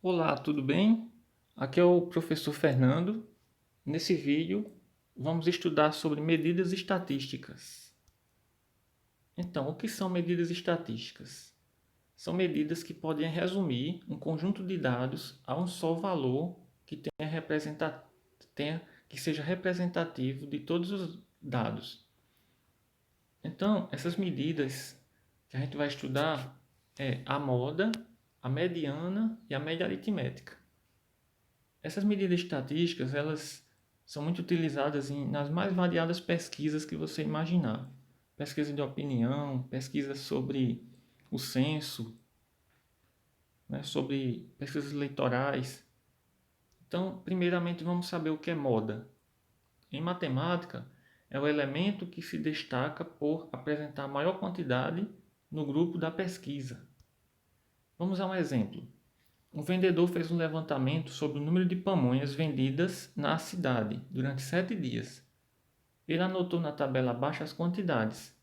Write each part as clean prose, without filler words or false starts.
Olá, tudo bem? Aqui é o professor Fernando. Nesse vídeo, vamos estudar sobre medidas estatísticas. Então, o que são medidas estatísticas? São medidas que podem resumir um conjunto de dados a um só valor que que seja representativo de todos os dados. Então, essas medidas que a gente vai estudar é a moda, a mediana e a média aritmética. Essas medidas estatísticas, elas são muito utilizadas nas mais variadas pesquisas que você imaginar. Pesquisa de opinião, pesquisa sobre o censo, né, sobre pesquisas eleitorais. Então, primeiramente, vamos saber o que é moda. Em matemática, é o elemento que se destaca por apresentar maior quantidade no grupo da pesquisa. Vamos a um exemplo. Um vendedor fez um levantamento sobre o número de pamonhas vendidas na cidade durante 7 dias. Ele anotou na tabela abaixo as quantidades.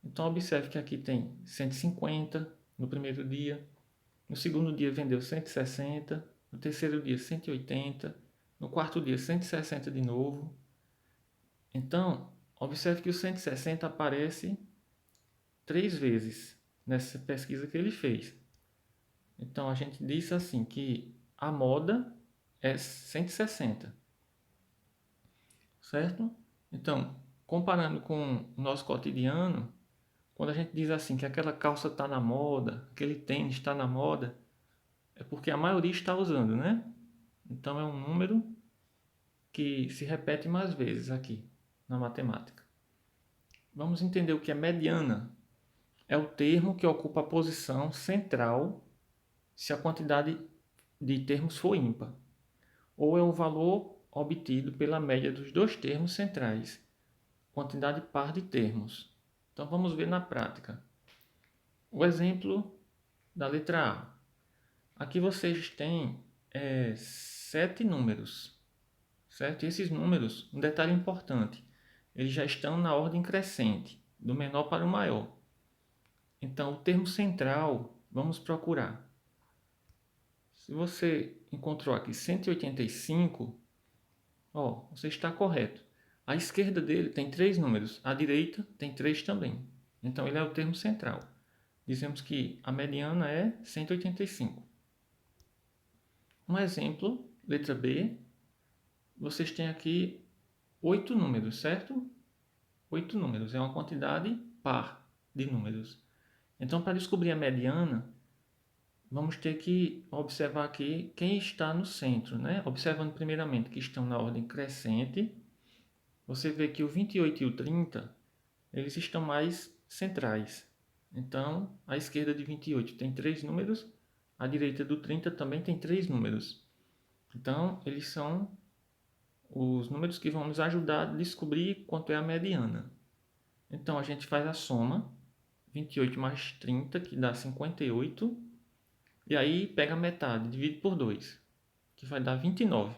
Então, observe que aqui tem 150 no primeiro dia, no segundo dia vendeu 160, no terceiro dia 180, no quarto dia 160 de novo. Então, observe que o 160 aparece 3 vezes nessa pesquisa que ele fez. Então, a gente disse assim que a moda é 160, certo? Então, comparando com o nosso cotidiano, quando a gente diz assim que aquela calça está na moda, aquele tênis está na moda, é porque a maioria está usando, né? Então, é um número que se repete mais vezes aqui na matemática. Vamos entender o que é mediana. É o termo que ocupa a posição central se a quantidade de termos for ímpar, ou é o valor obtido pela média dos dois termos centrais, quantidade par de termos. Então vamos ver na prática. O exemplo da letra A. Aqui vocês têm 7 números, certo? E esses números, um detalhe importante, eles já estão na ordem crescente, do menor para o maior. Então o termo central, vamos procurar. Se você encontrou aqui 185, ó, você está correto. À esquerda dele tem 3 números, à direita tem 3 também. Então ele é o termo central. Dizemos que a mediana é 185. Um exemplo, letra B, vocês têm aqui 8 números, certo? 8 números é uma quantidade par de números. Então, para descobrir a mediana, vamos ter que observar aqui quem está no centro, né? Observando primeiramente que estão na ordem crescente, você vê que o 28 e o 30, eles estão mais centrais. Então, à esquerda de 28 tem 3 números, à direita do 30 também tem 3 números. Então, eles são os números que vão nos ajudar a descobrir quanto é a mediana. Então, a gente faz a soma, 28 mais 30, que dá 58, e aí pega a metade, divide por 2, que vai dar 29.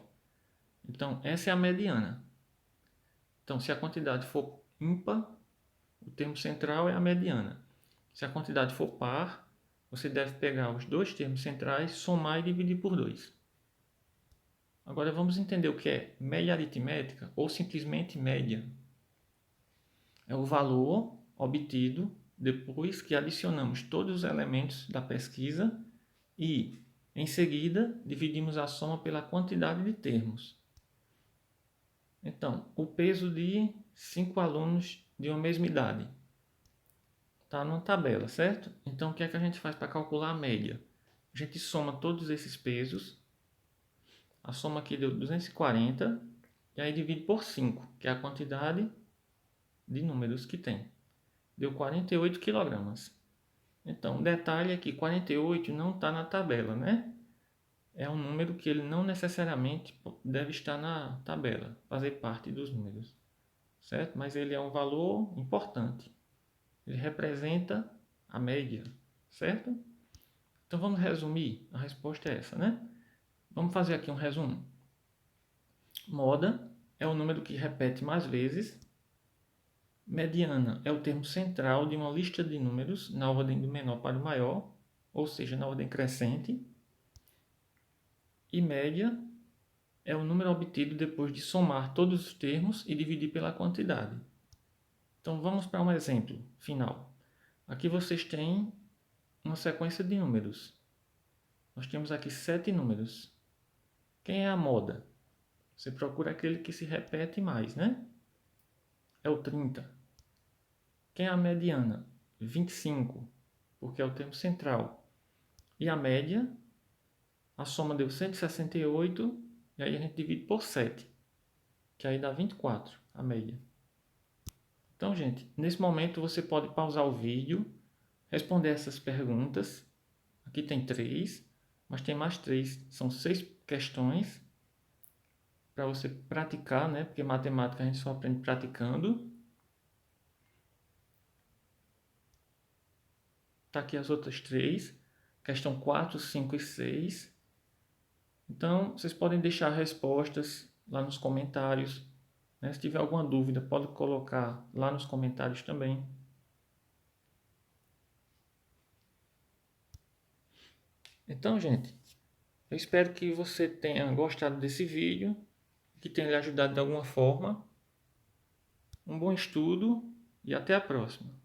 Então, essa é a mediana. Então, se a quantidade for ímpar, o termo central é a mediana. Se a quantidade for par, você deve pegar os dois termos centrais, somar e dividir por 2. Agora vamos entender o que é média aritmética ou simplesmente média. É o valor obtido depois que adicionamos todos os elementos da pesquisa e, em seguida, dividimos a soma pela quantidade de termos. Então, o peso de 5 alunos de uma mesma idade está numa tabela, certo? Então, o que é que a gente faz para calcular a média? A gente soma todos esses pesos. A soma aqui deu 240 e aí divide por 5, que é a quantidade de números que tem. Deu 48 quilogramas. Então, um detalhe é que 48 não está na tabela, né? É um número que ele não necessariamente deve estar na tabela, fazer parte dos números, certo? Mas ele é um valor importante. Ele representa a média, certo? Então vamos resumir. A resposta é essa, né? Vamos fazer aqui um resumo. Moda é o número que repete mais vezes. Mediana é o termo central de uma lista de números na ordem do menor para o maior, ou seja, na ordem crescente. E média é o número obtido depois de somar todos os termos e dividir pela quantidade. Então vamos para um exemplo final. Aqui vocês têm uma sequência de números. Nós temos aqui 7 números. Quem é a moda? Você procura aquele que se repete mais, né? É o 30. Quem é a mediana? 25, porque é o termo central. E a média, a soma deu 168, e aí a gente divide por 7, que aí dá 24, a média. Então, gente, nesse momento você pode pausar o vídeo, responder essas perguntas. Aqui tem 3, mas tem mais 3. São 6 questões para você praticar, né? Porque matemática a gente só aprende praticando. Tá aqui as outras 3. Questão 4, 5 e 6. Então, vocês podem deixar respostas lá nos comentários, né? Se tiver alguma dúvida, pode colocar lá nos comentários também. Então, gente, eu espero que você tenha gostado desse vídeo, que tenha lhe ajudado de alguma forma. Um bom estudo e até a próxima.